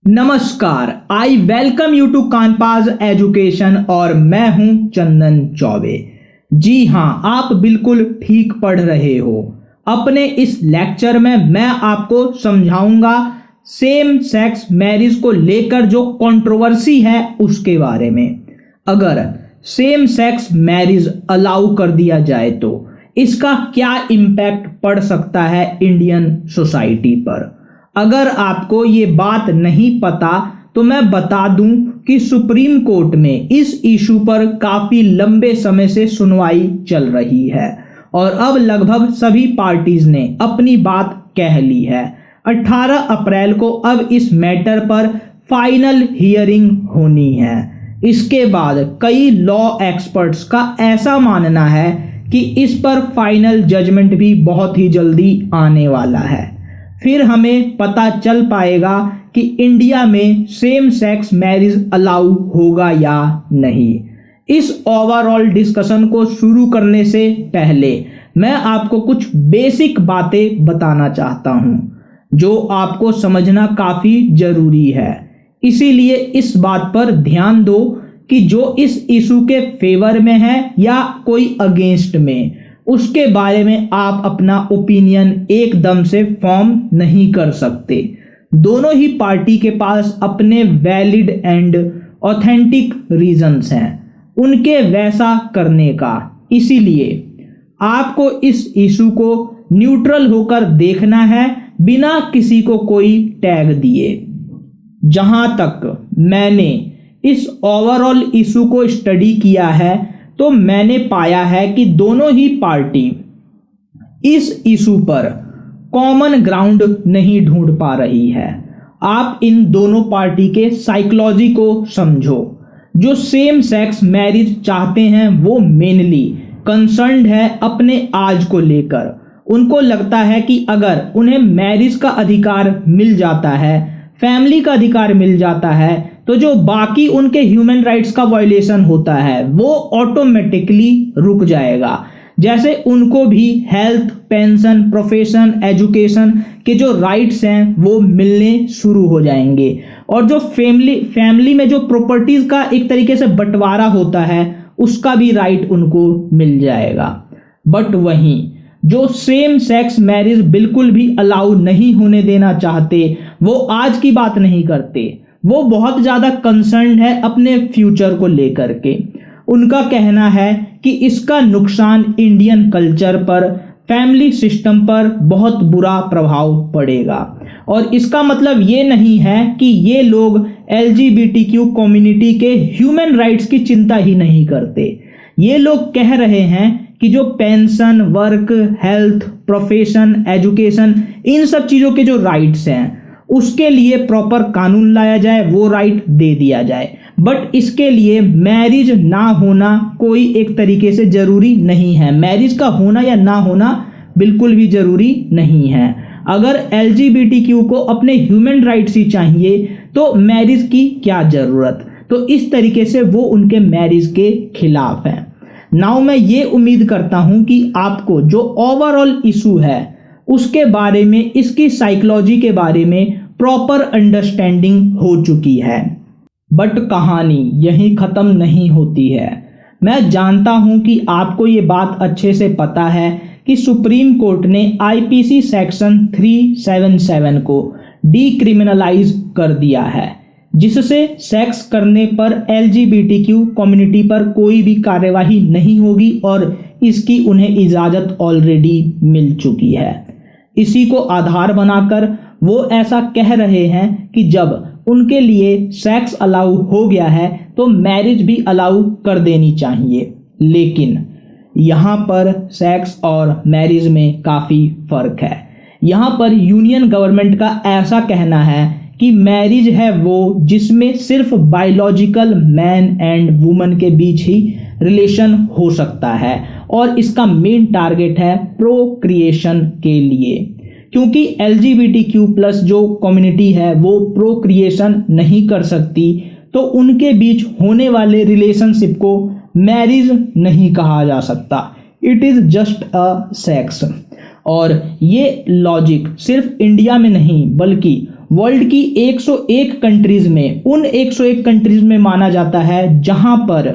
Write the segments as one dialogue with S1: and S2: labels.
S1: नमस्कार, I welcome you to कानपाज education और मैं हूं चंदन चौबे। जी हां, आप बिल्कुल ठीक पढ़ रहे हो। अपने इस लेक्चर में मैं आपको समझाऊंगा सेम सेक्स मैरिज को लेकर जो कंट्रोवर्सी है उसके बारे में। अगर सेम सेक्स मैरिज अलाउ कर दिया जाए तो इसका क्या इम्पैक्ट पड़ सकता है इंडियन सोसाइटी पर। अगर आपको ये बात नहीं पता तो मैं बता दूं कि सुप्रीम कोर्ट में इस इशू पर काफी लंबे समय से सुनवाई चल रही है और अब लगभग सभी पार्टीज ने अपनी बात कह ली है। 18 अप्रैल को अब इस मैटर पर फाइनल हियरिंग होनी है। इसके बाद कई लॉ एक्सपर्ट्स का ऐसा मानना है कि इस पर फाइनल जजमेंट भी बहुत ही जल्दी आने वाला है। फिर हमें पता चल पाएगा कि इंडिया में सेम सेक्स मैरिज अलाउ होगा या नहीं। इस ओवरऑल डिस्कशन को शुरू करने से पहले मैं आपको कुछ बेसिक बातें बताना चाहता हूं जो आपको समझना काफी जरूरी है। इसीलिए इस बात पर ध्यान दो कि जो इस इशू के फेवर में है या कोई अगेंस्ट में, उसके बारे में आप अपना ओपिनियन एकदम से फॉर्म नहीं कर सकते। दोनों ही पार्टी के पास अपने वैलिड एंड ऑथेंटिक रीजंस हैं उनके वैसा करने का। इसीलिए आपको इस इशू को न्यूट्रल होकर देखना है, बिना किसी को कोई टैग दिए। जहां तक मैंने इस ओवरऑल इशू को स्टडी किया है तो मैंने पाया है कि दोनों ही पार्टी इस इशू पर कॉमन ग्राउंड नहीं ढूंढ पा रही है। आप इन दोनों पार्टी के साइकोलॉजी को समझो। जो सेम सेक्स मैरिज चाहते हैं वो मेनली कंसर्न्ड है अपने आज को लेकर। उनको लगता है कि अगर उन्हें मैरिज का अधिकार मिल जाता है, फैमिली का अधिकार मिल जाता है, तो जो बाकी उनके ह्यूमन राइट्स का वायलेशन होता है वो ऑटोमेटिकली रुक जाएगा। जैसे उनको भी हेल्थ, पेंशन, प्रोफेशन, एजुकेशन के जो राइट्स हैं वो मिलने शुरू हो जाएंगे और जो फैमिली में जो प्रॉपर्टीज का एक तरीके से बंटवारा होता है उसका भी राइट उनको मिल जाएगा। बट वहीं जो सेम सेक्स मैरिज बिल्कुल भी अलाउ नहीं होने देना चाहते, वो आज की बात नहीं करते, वो बहुत ज़्यादा कंसर्न है अपने फ्यूचर को लेकर के। उनका कहना है कि इसका नुकसान इंडियन कल्चर पर, फैमिली सिस्टम पर बहुत बुरा प्रभाव पड़ेगा। और इसका मतलब ये नहीं है कि ये लोग LGBTQ कम्युनिटी के ह्यूमन राइट्स की चिंता ही नहीं करते। ये लोग कह रहे हैं कि जो pension, work, health, profession, education, इन सब चीज़ों के जो राइट्स हैं उसके लिए प्रॉपर कानून लाया जाए, वो राइट दे दिया जाए। बट इसके लिए मैरिज ना होना कोई एक तरीके से जरूरी नहीं है। मैरिज का होना या ना होना बिल्कुल भी जरूरी नहीं है। अगर LGBTQ को अपने ह्यूमन राइट्स ही चाहिए तो मैरिज की क्या जरूरत। तो इस तरीके से वो उनके मैरिज के खिलाफ है। नाउ मैं ये उम्मीद करता हूं कि आपको जो ओवरऑल इशू है उसके बारे में, इसकी साइकोलॉजी के बारे में प्रॉपर अंडरस्टैंडिंग हो चुकी है। बट कहानी यहीं ख़त्म नहीं होती है। मैं जानता हूं कि आपको ये बात अच्छे से पता है कि सुप्रीम कोर्ट ने IPC सेक्शन 377 को डीक्रिमिनलाइज कर दिया है, जिससे सेक्स करने पर LGBTQ कम्युनिटी पर कोई भी कार्यवाही नहीं होगी और इसकी उन्हें इजाज़त ऑलरेडी मिल चुकी है। इसी को आधार बनाकर वो ऐसा कह रहे हैं कि जब उनके लिए सेक्स अलाउ हो गया है तो मैरिज भी अलाउ कर देनी चाहिए। लेकिन यहाँ पर सेक्स और मैरिज में काफ़ी फ़र्क है। यहाँ पर यूनियन गवर्नमेंट का ऐसा कहना है कि मैरिज है वो जिसमें सिर्फ बायोलॉजिकल मैन एंड वुमन के बीच ही रिलेशन हो सकता है और इसका मेन टारगेट है प्रोक्रिएशन के लिए। क्योंकि LGBTQ+ जो कम्युनिटी है वो प्रोक्रिएशन नहीं कर सकती तो उनके बीच होने वाले रिलेशनशिप को मैरिज नहीं कहा जा सकता। It is just a sex. और ये लॉजिक सिर्फ इंडिया में नहीं बल्कि वर्ल्ड की 101 कंट्रीज में, उन 101 कंट्रीज में माना जाता है जहां पर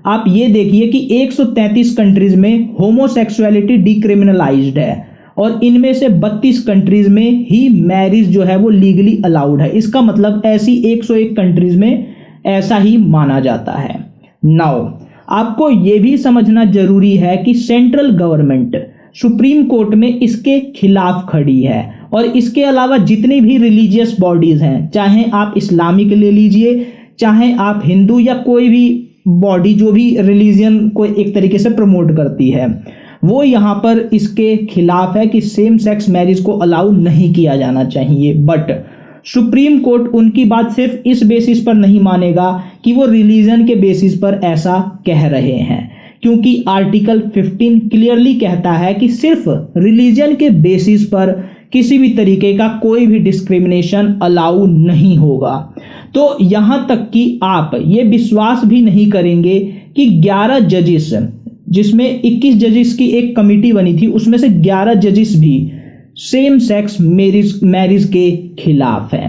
S1: आप ये देखिए कि 133 कंट्रीज में होमोसेक्सुअलिटी डिक्रिमिनलाइज्ड है और इनमें से 32 कंट्रीज में ही मैरिज जो है वो लीगली अलाउड है। इसका मतलब ऐसी 101 कंट्रीज में ऐसा ही माना जाता है। नाउ आपको ये भी समझना जरूरी है कि सेंट्रल गवर्नमेंट सुप्रीम कोर्ट में इसके खिलाफ खड़ी है और इसके अलावा जितनी भी रिलीजियस बॉडीज हैं, चाहे आप इस्लामिक ले लीजिए, चाहे आप हिंदू या कोई भी बॉडी जो भी रिलीजन को एक तरीके से प्रमोट करती है, वो यहाँ पर इसके खिलाफ है कि सेम सेक्स मैरिज को अलाउ नहीं किया जाना चाहिए। बट सुप्रीम कोर्ट उनकी बात सिर्फ इस बेसिस पर नहीं मानेगा कि वो रिलीजन के बेसिस पर ऐसा कह रहे हैं, क्योंकि आर्टिकल 15 क्लियरली कहता है कि सिर्फ रिलीजन के बेसिस पर किसी भी तरीके का कोई भी डिस्क्रिमिनेशन अलाउ नहीं होगा। तो यहाँ तक कि आप ये विश्वास भी नहीं करेंगे कि 11 जजेस, जिसमें 21 जजेस की एक कमिटी बनी थी, उसमें से 11 जजेस भी सेम सेक्स मैरिज के खिलाफ है।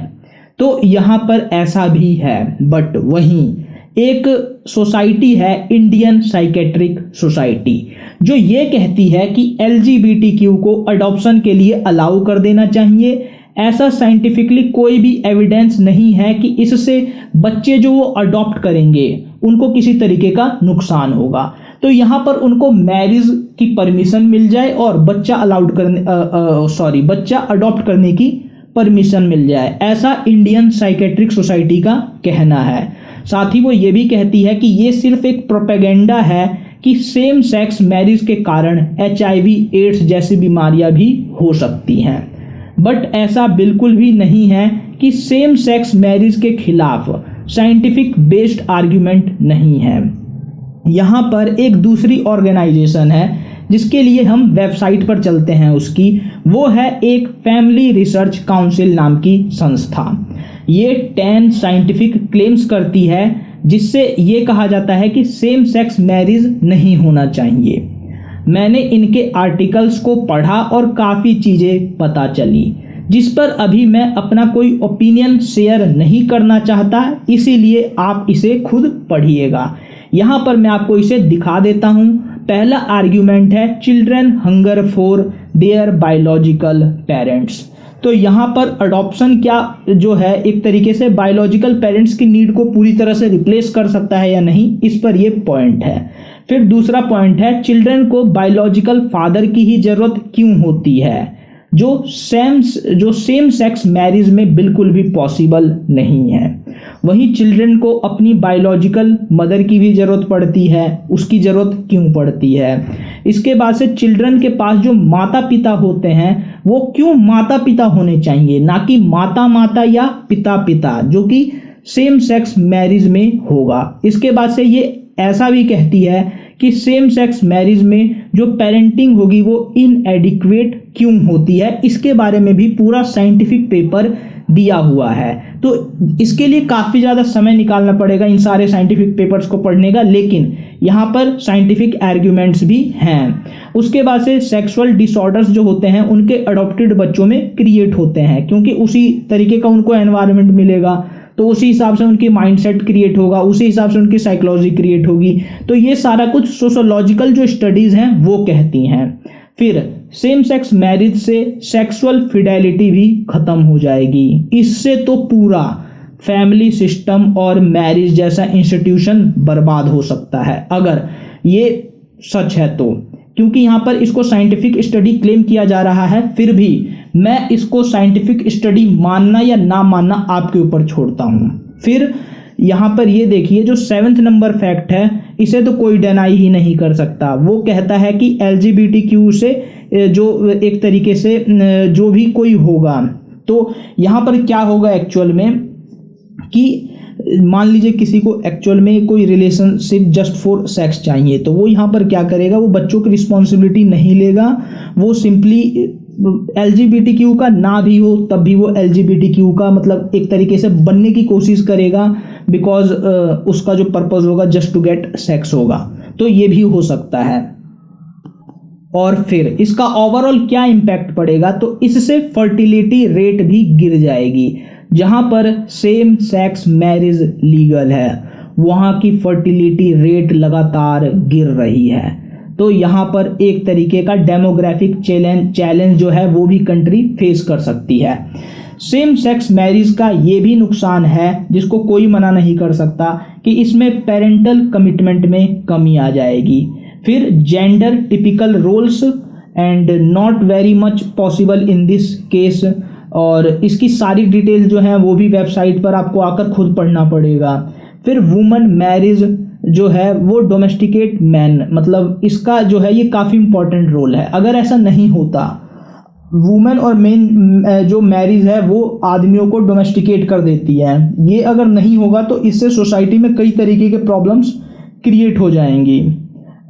S1: तो यहाँ पर ऐसा भी है। बट वहीं एक सोसाइटी है, इंडियन साइकेट्रिक सोसाइटी, जो ये कहती है कि LGBTQ को अडॉप्शन के लिए अलाउ कर देना चाहिए। ऐसा साइंटिफिकली कोई भी एविडेंस नहीं है कि इससे बच्चे जो वो अडॉप्ट करेंगे उनको किसी तरीके का नुकसान होगा। तो यहाँ पर उनको मैरिज की परमिशन मिल जाए और बच्चा अडॉप्ट करने की परमिशन मिल जाए, ऐसा इंडियन साइकेट्रिक सोसाइटी का कहना है। साथ ही वो ये भी कहती है कि ये सिर्फ एक प्रोपेगेंडा है कि सेम सेक्स मैरिज के कारण HIV एड्स जैसी बीमारियां भी हो सकती हैं। बट ऐसा बिल्कुल भी नहीं है कि सेम सेक्स मैरिज के खिलाफ साइंटिफिक बेस्ड आर्ग्यूमेंट नहीं है। यहाँ पर एक दूसरी ऑर्गेनाइजेशन है जिसके लिए हम वेबसाइट पर चलते हैं, उसकी वो है एक फैमिली रिसर्च काउंसिल नाम की संस्था। ये 10 साइंटिफिक क्लेम्स करती है जिससे ये कहा जाता है कि सेम सेक्स मैरिज नहीं होना चाहिए। मैंने इनके आर्टिकल्स को पढ़ा और काफ़ी चीज़ें पता चली, जिस पर अभी मैं अपना कोई ओपिनियन शेयर नहीं करना चाहता, इसीलिए आप इसे खुद पढ़िएगा। यहाँ पर मैं आपको इसे दिखा देता हूँ। पहला आर्ग्यूमेंट है children hunger for their biological parents. तो यहाँ पर अडॉप्शन क्या जो है एक तरीके से बायोलॉजिकल पेरेंट्स की नीड को पूरी तरह से रिप्लेस कर सकता है या नहीं, इस पर ये पॉइंट है। फिर दूसरा पॉइंट है चिल्ड्रन को बायोलॉजिकल फादर की ही जरूरत क्यों होती है, जो सेम सेक्स मैरिज में बिल्कुल भी पॉसिबल नहीं है। वहीं चिल्ड्रन को अपनी बायोलॉजिकल मदर की भी ज़रूरत पड़ती है, उसकी ज़रूरत क्यों पड़ती है। इसके बाद से चिल्ड्रन के पास जो माता पिता होते हैं वो क्यों माता पिता होने चाहिए, ना कि माता माता या पिता पिता, जो कि सेम सेक्स मैरिज में होगा। इसके बाद से ये ऐसा भी कहती है कि सेम सेक्स मैरिज में जो पेरेंटिंग होगी वो इनएडिक्वेट क्यों होती है। इसके बारे में भी पूरा साइंटिफिक पेपर दिया हुआ है। तो इसके लिए काफ़ी ज़्यादा समय निकालना पड़ेगा इन सारे साइंटिफिक पेपर्स को पढ़ने का, लेकिन यहाँ पर साइंटिफिक आर्ग्यूमेंट्स भी हैं। उसके बाद से सेक्सुअल डिसऑर्डर्स जो होते हैं उनके अडॉप्टेड बच्चों में क्रिएट होते हैं, क्योंकि उसी तरीके का उनको एनवायरनमेंट मिलेगा, तो उसी हिसाब से उनकी माइंडसेट क्रिएट होगा, उसी हिसाब से उनकी साइकोलॉजी क्रिएट होगी। तो ये सारा कुछ सोशोलॉजिकल जो स्टडीज़ हैं वो कहती हैं। फिर सेम सेक्स मैरिज से सेक्सुअल फिडेलिटी भी खत्म हो जाएगी। इससे तो पूरा फैमिली सिस्टम और मैरिज जैसा इंस्टीट्यूशन बर्बाद हो सकता है अगर ये सच है तो, क्योंकि यहाँ पर इसको साइंटिफिक स्टडी क्लेम किया जा रहा है। फिर भी मैं इसको साइंटिफिक स्टडी मानना या ना मानना आपके ऊपर छोड़ता हूँ। फिर यहाँ पर ये देखिए जो 7th नंबर फैक्ट है, इसे तो कोई डिनाई ही नहीं कर सकता। वो कहता है कि LGBTQ से जो एक तरीके से जो भी कोई होगा, तो यहाँ पर क्या होगा एक्चुअल में कि मान लीजिए किसी को एक्चुअल में कोई रिलेशनशिप जस्ट फॉर सेक्स चाहिए, तो वो यहाँ पर क्या करेगा, वो बच्चों की रिस्पॉन्सिबिलिटी नहीं लेगा, वो सिंपली LGBTQ का ना भी हो तब भी वो LGBTQ का मतलब एक तरीके से बनने की कोशिश करेगा, बिकॉज उसका जो पर्पस होगा जस्ट टू गेट सेक्स होगा। तो ये भी हो सकता है। और फिर इसका ओवरऑल क्या इम्पैक्ट पड़ेगा, तो इससे फर्टिलिटी रेट भी गिर जाएगी। जहां पर सेम सेक्स मैरिज लीगल है, वहां की फर्टिलिटी रेट लगातार गिर रही है। तो यहाँ पर एक तरीके का डेमोग्राफिक चैलेंज जो है वो भी कंट्री फेस कर सकती है। सेम सेक्स मैरिज का ये भी नुकसान है जिसको कोई मना नहीं कर सकता कि इसमें पेरेंटल कमिटमेंट में कमी आ जाएगी। फिर gender typical roles and not very much possible in this case, और इसकी सारी डिटेल जो है वो भी वेबसाइट पर आपको आकर खुद पढ़ना पड़ेगा। फिर वुमन मैरिज जो है वो डोमेस्टिकेट मैन, मतलब इसका जो है ये काफ़ी इंपॉर्टेंट रोल है। अगर ऐसा नहीं होता, वुमेन और मेन जो मैरिज है वो आदमियों को डोमेस्टिकेट कर देती है, ये अगर नहीं होगा तो इससे सोसाइटी में कई तरीके के प्रॉब्लम्स क्रिएट हो जाएंगी।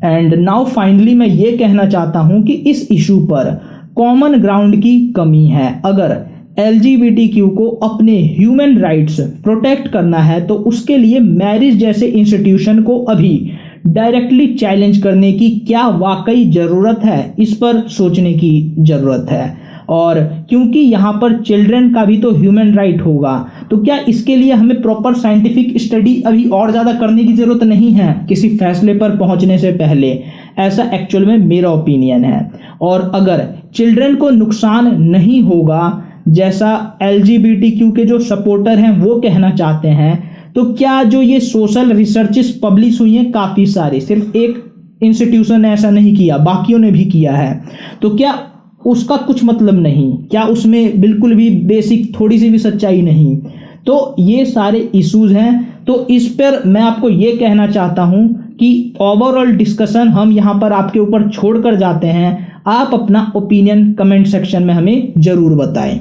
S1: एंड नाउ फाइनली मैं ये कहना चाहता हूँ कि इस इशू पर कॉमन ग्राउंड की कमी है। अगर LGBTQ को अपने ह्यूमन राइट्स प्रोटेक्ट करना है तो उसके लिए मैरिज जैसे इंस्टीट्यूशन को अभी डायरेक्टली चैलेंज करने की क्या वाकई ज़रूरत है, इस पर सोचने की ज़रूरत है। और क्योंकि यहाँ पर चिल्ड्रन का भी तो ह्यूमन राइट होगा, तो क्या इसके लिए हमें प्रॉपर साइंटिफिक स्टडी अभी और ज़्यादा करने की ज़रूरत नहीं है किसी फैसले पर पहुँचने से पहले? ऐसा एक्चुअल में मेरा ओपिनियन है। और अगर चिल्ड्रन को नुकसान नहीं होगा जैसा LGBTQ के जो सपोर्टर हैं वो कहना चाहते हैं, तो क्या जो ये सोशल रिसर्चेस पब्लिश हुई हैं काफ़ी सारी, सिर्फ एक इंस्टीट्यूशन ने ऐसा नहीं किया, बाकियों ने भी किया है, तो क्या उसका कुछ मतलब नहीं? क्या उसमें बिल्कुल भी बेसिक थोड़ी सी भी सच्चाई नहीं? तो ये सारे इश्यूज हैं। तो इस पर मैं आपको ये कहना चाहता हूँ कि ओवरऑल डिस्कशन हम यहाँ पर आपके ऊपर छोड़ कर जाते हैं। आप अपना ओपिनियन कमेंट सेक्शन में हमें ज़रूर बताएं।